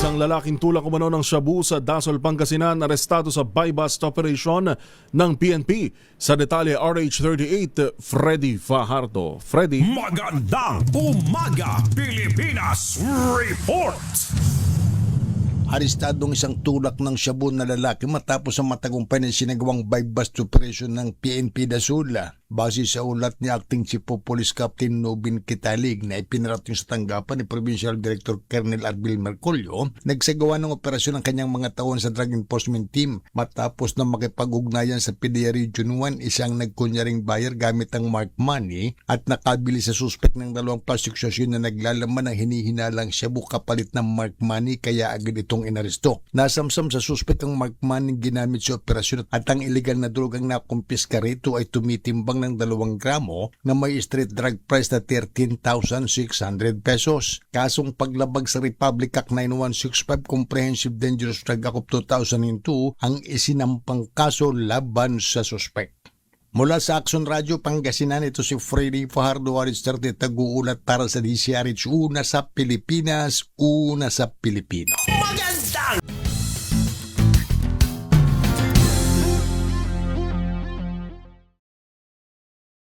Isang lalaking tulak umano ng shabu sa Dasol, Pangasinan, arestado sa buy-bust operation ng PNP. Sa detalye, RH38, Freddy Fajardo. Freddy. Magandang umaga, Pilipinas! Report! Arestadong isang tulak ng shabu na lalaki matapos ang matagumpay na sinagawang buy-bust operation ng PNP Dasol. Base sa ulat ni Acting Chief of Police Captain Nobin Kitalig na ipinarating sa tanggapan ni Provincial Director Colonel Arbil Mercolio, nagsagawa ng operasyon ng kanyang mga tauhan sa Drug Enforcement Team matapos na makipag-ugnayan sa PDEA Region 1 isang nagkunyaring buyer gamit ang marked money at nakabili sa suspect ng dalawang plastic sachet na naglalaman ng hinihinalang shabu kapalit ng marked money kaya agad itong inaresto. Nasamsam sa suspect ang marked money ginamit sa operasyon at ang illegal na drogang nakumpiska rito ay tumitimbang ng 2 gramo na may street drug price na 13,600 pesos. Kasong paglabag sa Republic Act 9165 Comprehensive Dangerous Drug Act of 2002 ang isinampang kaso laban sa suspect. Mula sa Action Radio Pangasinan, ito si Freddy Fajardo, Aristarte, taguulat para sa DCRH. Una sa Pilipinas, una sa Pilipino. Magandang